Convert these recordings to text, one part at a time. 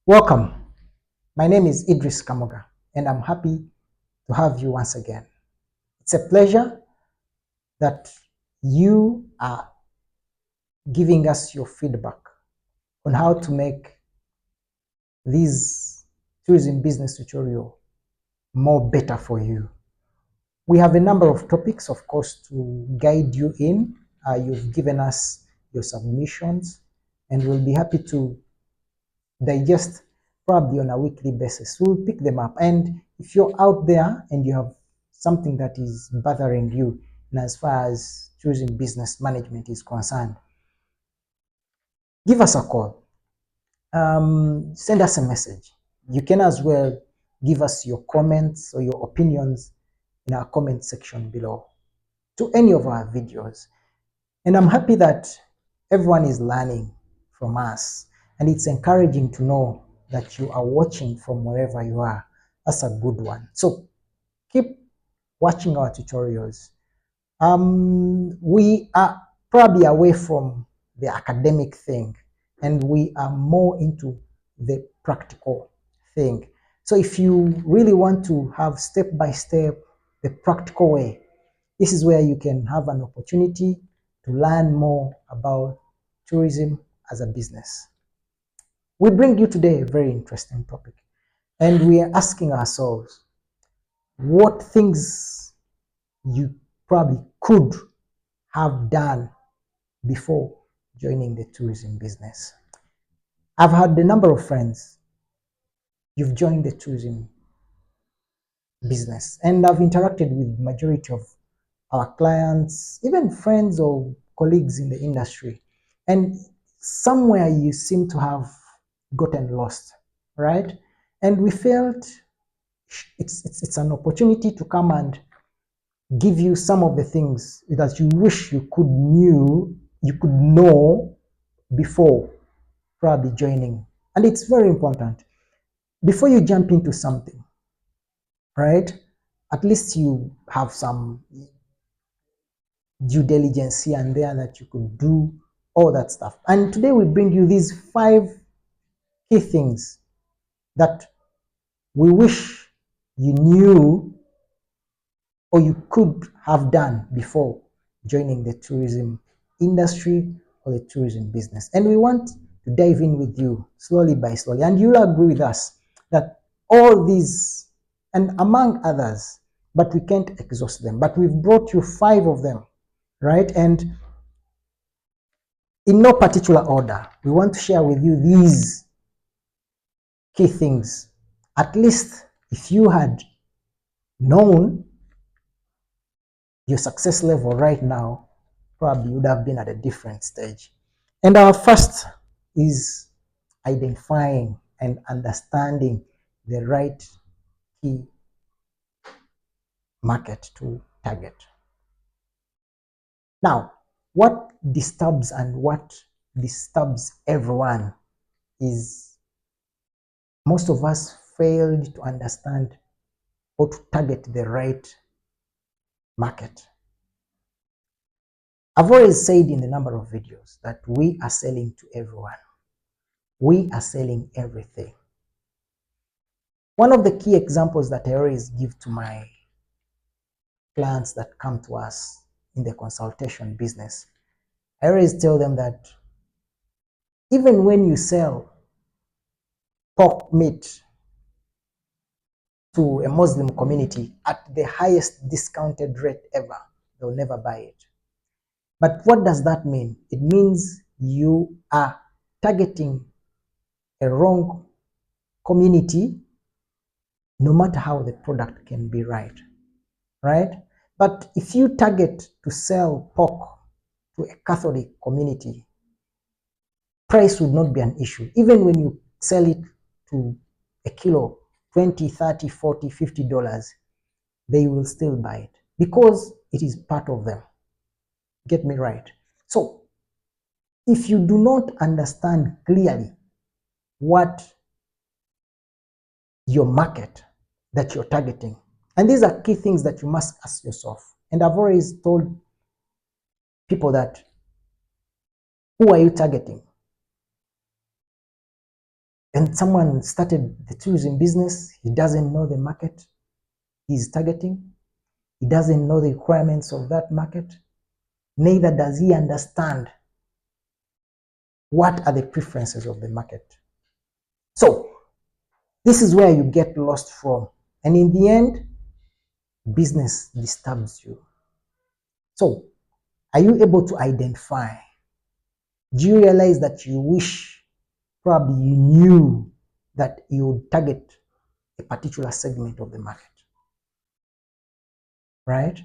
Welcome. My name is Idris Kamoga, and I'm happy to have you once again. It's a pleasure that you are giving us your feedback on how to make this tourism business tutorial more better for you. We have a number of topics, of course, to guide you in. You've given us your submissions, and we'll be happy to digest probably on a weekly basis. We'll pick them up. And if you're out there and you have something that is bothering you, and as far as choosing business management is concerned, give us a call. Send us a message. You can as well give us your comments or your opinions in our comment section below to any of our videos. And I'm happy that everyone is learning from us. And it's encouraging to know that you are watching from wherever you are. That's a good one. So keep watching our tutorials. We are probably away from the academic thing and we are more into the practical thing. So if you really want to have step by step, the practical way, this is where you can have an opportunity to learn more about tourism as a business. We bring you today a very interesting topic, and we are asking ourselves what things you probably could have done before joining the tourism business. I've had a number of friends, you've joined the tourism business, and I've interacted with majority of our clients, even friends or colleagues in the industry. And somewhere you seem to have gotten lost, right? And we felt it's an opportunity to come and give you some of the things that you wish you could know before probably joining. And it's very important. Before you jump into something, right? At least you have some due diligence here and there that you could do all that stuff. And today we bring you these 5 key things that we wish you knew or you could have done before joining the tourism industry or the tourism business. And we want to dive in with you slowly by slowly. And you'll agree with us that all these, and among others, but we can't exhaust them, but we've brought you 5 of them, right? And in no particular order, we want to share with you these key things. At least if you had known your success level right now, probably would have been at a different stage. And our first is identifying and understanding the right key market to target. Now, what disturbs everyone is most of us failed to understand or to target the right market. I've always said in a number of videos that we are selling to everyone. We are selling everything. One of the key examples that I always give to my clients that come to us in the consultation business, I always tell them that even when you sell pork meat to a Muslim community at the highest discounted rate ever, they'll never buy it. But what does that mean? It means you are targeting a wrong community, no matter how the product can be right? But if you target to sell pork to a Catholic community, price would not be an issue. Even when you sell it to a kilo, 20, 30, 40, $50, they will still buy it because it is part of them. Get me right? So if you do not understand clearly what your market that you're targeting, and these are key things that you must ask yourself. And I've always told people that, who are you targeting? And someone started the tourism business, he doesn't know the market he's targeting, he doesn't know the requirements of that market, neither does he understand what are the preferences of the market. So this is where you get lost from. And in the end, business disturbs you. So are you able to identify? Do you realize that you wish probably you knew that you would target a particular segment of the market, right?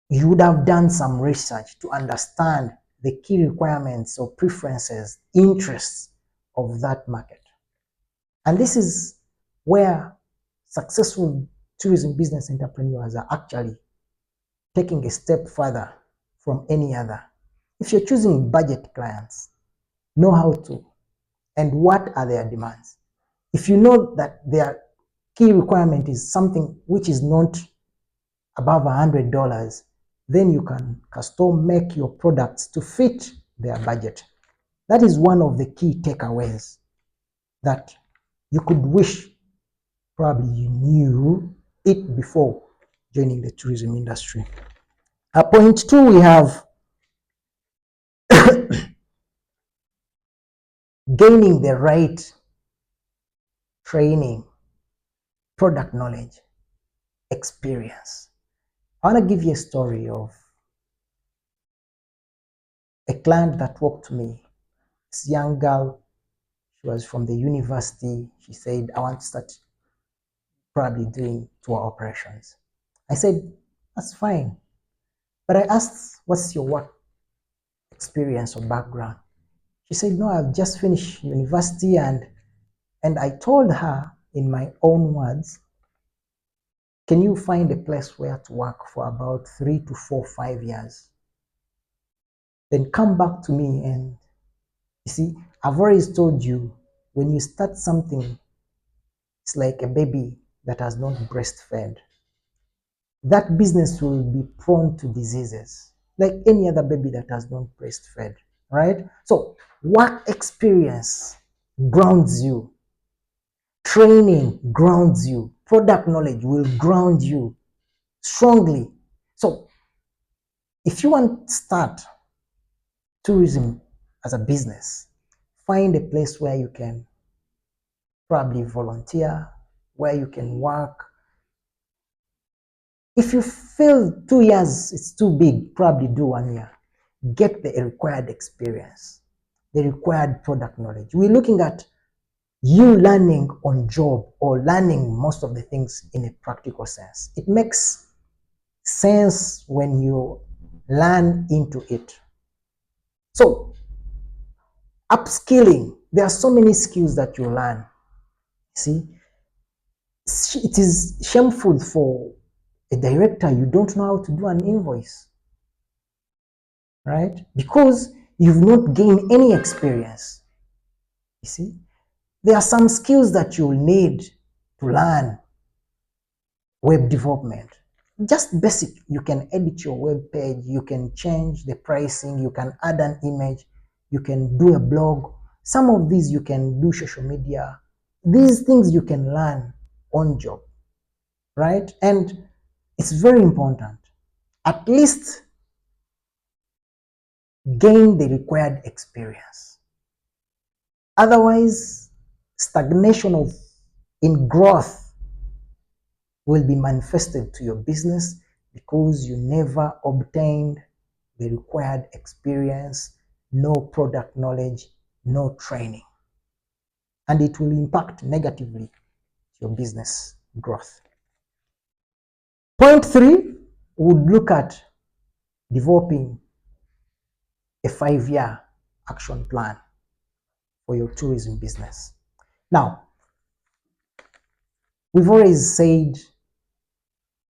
You would have done some research to understand the key requirements or preferences, interests of that market. And this is where successful tourism business entrepreneurs are actually taking a step further from any other. If you're choosing budget clients, know how to and what are their demands. If you know that their key requirement is something which is not above $100, then you can custom make your products to fit their budget. That is one of the key takeaways that you could wish probably you knew it before joining the tourism industry. At point two, we have gaining the right training, product knowledge, experience. I want to give you a story of a client that walked to me. This young girl, she was from the university. She said, I want to start probably doing tour operations. I said, that's fine. But I asked, what's your work experience or background? She said, no, I've just finished university. And I told her in my own words, can you find a place where to work for about 3 to 4, 5 years? Then come back to me. And you see, I've always told you, when you start something, it's like a baby that has not breastfed. That business will be prone to diseases, like any other baby that has not breastfed, right? So work experience grounds you. Training grounds you. Product knowledge will ground you strongly. So if you want to start tourism as a business, find a place where you can probably volunteer, where you can work. If you feel 2 years it's too big, probably do 1 year. Get the required experience, the required product knowledge. We're looking at you learning on job or learning most of the things in a practical sense. It makes sense when you learn into it. So upskilling, there are so many skills that you learn. See, it is shameful for a director, you don't know how to do an invoice, right? Because you've not gained any experience. You see, there are some skills that you'll need to learn. Web development, just basic. You can edit your web page, you can change the pricing, you can add an image, you can do a blog. Some of these you can do social media. These things you can learn on job, right? And it's very important. At least gain the required experience. Otherwise, stagnation of in growth will be manifested to your business because you never obtained the required experience, no product knowledge, no training. And it will impact negatively your business growth. Point three, would look at developing a 5-year action plan for your tourism business. Now, we've always said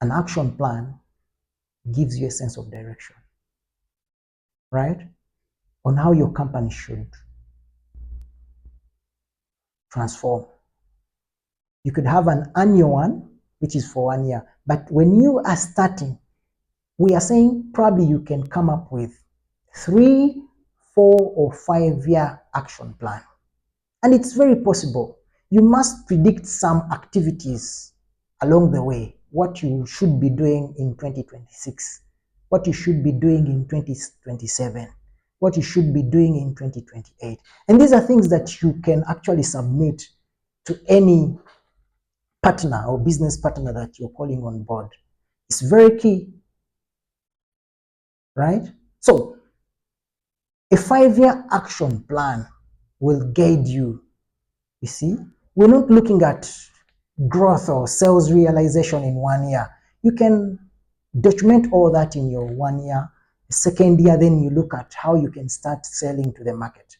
an action plan gives you a sense of direction, right? On how your company should transform. You could have an annual one, which is for 1 year. But when you are starting, we are saying probably you can come up with 3, 4, or 5-year action plan. And it's very possible. You must predict some activities along the way, what you should be doing in 2026, what you should be doing in 2027, what you should be doing in 2028. And these are things that you can actually submit to any partner or business partner that you're calling on board. It's very key, right? So a 5-year action plan will guide you. You see, we're not looking at growth or sales realization in 1 year. You can document all that in your 1 year. The second year, then you look at how you can start selling to the market.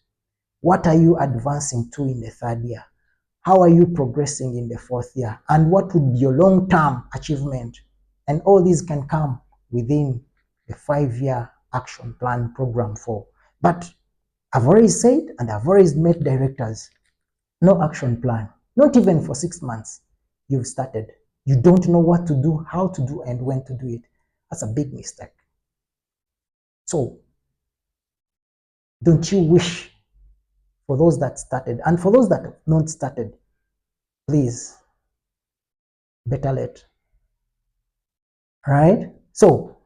What are you advancing to in the third year? How are you progressing in the fourth year? And what would be your long-term achievement? And all these can come within the 5-year action plan program for. But I've already said, and I've always met directors, no action plan, not even for 6 months. You've started. You don't know what to do, how to do, and when to do it. That's a big mistake. So, don't you wish for those that started, and for those that have not started, please, better late. Right? So,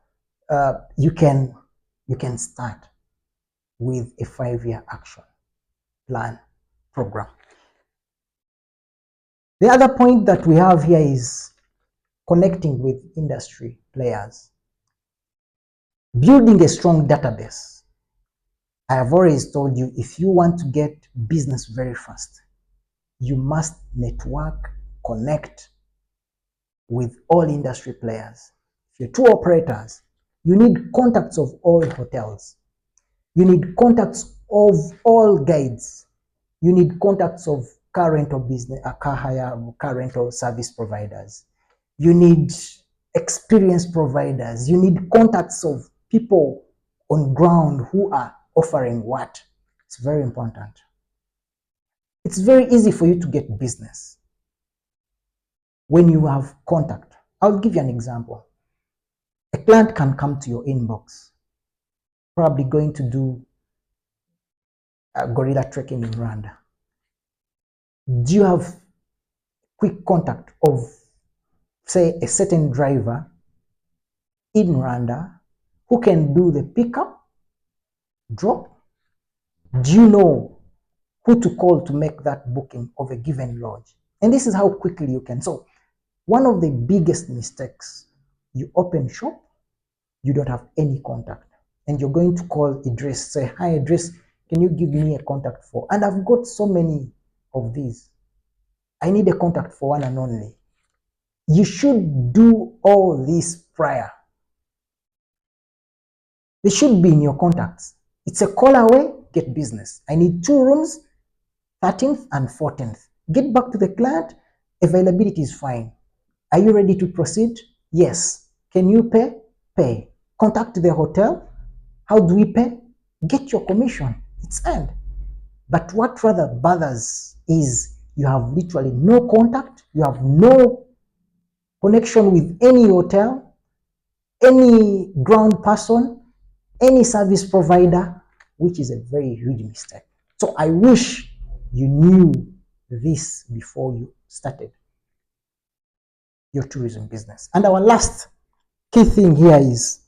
you can start with a 5-year action plan program. The other point that we have here is connecting with industry players. Building a strong database. I have always told you, if you want to get business very fast, you must network, connect with all industry players. If you're tour operators, you need contacts of all hotels. You need contacts of all guides. You need contacts of car rental business, car hire, car rental service providers. You need experience providers. You need contacts of people on ground who are offering what. It's very important. It's very easy for you to get business when you have contact. I'll give you an example. A client can come to your inbox, probably going to do gorilla trekking in Rwanda. Do you have quick contact of, say, a certain driver in Rwanda who can do the pickup, drop? Do you know who to call to make that booking of a given lodge? And this is how quickly you can. So one of the biggest mistakes, you open shop, you don't have any contact, and you're going to call Idris, say, hi Idris, can you give me a contact for, and I've got so many of these. I need a contact for one and only. You should do all this prior. They should be in your contacts. It's a call away, get business. I need 2 rooms, 13th and 14th. Get back to the client, availability is fine. Are you ready to proceed? Yes. Can you pay? Pay. Contact the hotel. How do we pay? Get your commission. It's earned. But what rather bothers is you have literally no contact, you have no connection with any hotel, any ground person, any service provider, which is a very huge mistake. So I wish you knew this before you started your tourism business. And our last key thing here is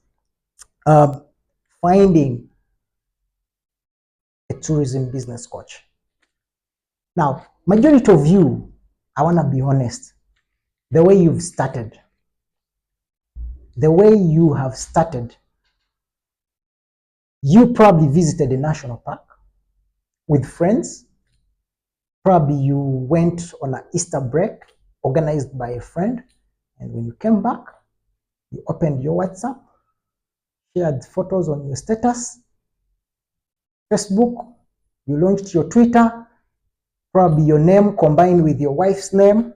finding a tourism business coach. Now, majority of you, I want to be honest, the way you've started, the way you have started, you probably visited a national park with friends. Probably you went on an Easter break organized by a friend. And when you came back, you opened your WhatsApp, shared photos on your status, Facebook, you launched your Twitter, probably your name combined with your wife's name,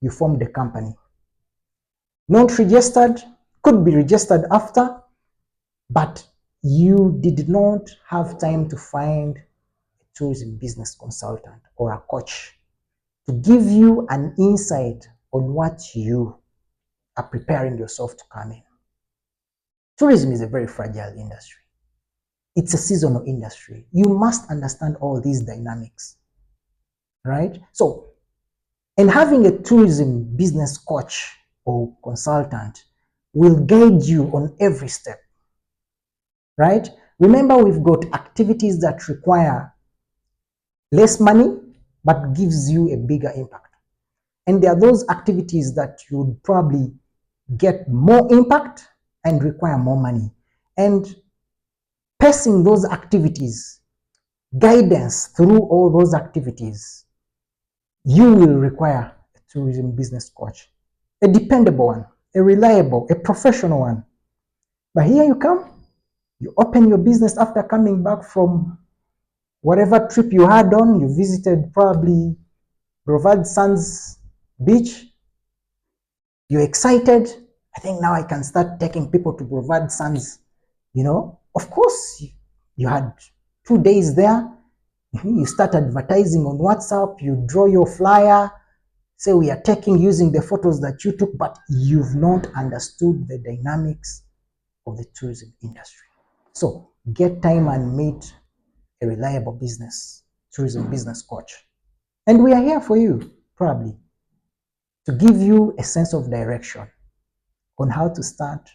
you formed a company. Not registered, could be registered after, but you did not have time to find a tourism business consultant or a coach to give you an insight on what you are preparing yourself to come in. Tourism is a very fragile industry. It's a seasonal industry. You must understand all these dynamics. right? So, and having a tourism business coach or consultant will guide you on every step, right? Remember, we've got activities that require less money but gives you a bigger impact. And there are those activities that you would probably get more impact and require more money. And pacing those activities, guidance through all those activities, you will require a tourism business coach, a dependable one, a reliable, a professional one. But here you come, you open your business after coming back from whatever trip you had on, you visited probably Brevard Sands Beach, you're excited. I think now I can start taking people to Brevard Sands. Of course, you had 2 days there. You start advertising on WhatsApp, you draw your flyer, say we are taking using the photos that you took, but you've not understood the dynamics of the tourism industry. So get time and meet a reliable tourism business coach. And we are here for you, probably, to give you a sense of direction on how to start,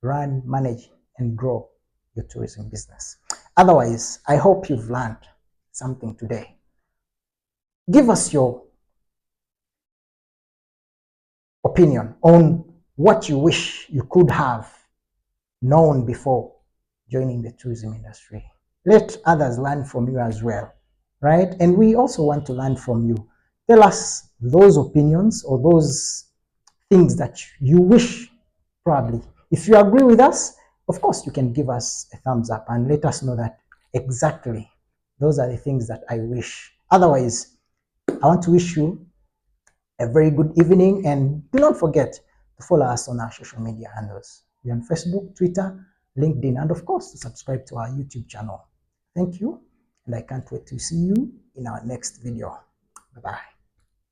run, manage, and grow your tourism business. Otherwise, I hope you've learned something today. Give us your opinion on what you wish you could have known before joining the tourism industry. Let others learn from you as well, right? And we also want to learn from you. Tell us those opinions or those things that you wish, probably. If you agree with us, of course, you can give us a thumbs up and let us know that exactly those are the things that I wish. Otherwise, I want to wish you a very good evening, and do not forget to follow us on our social media handles. We're on Facebook, Twitter, LinkedIn, and of course, to subscribe to our YouTube channel. Thank you, and I can't wait to see you in our next video. Bye-bye.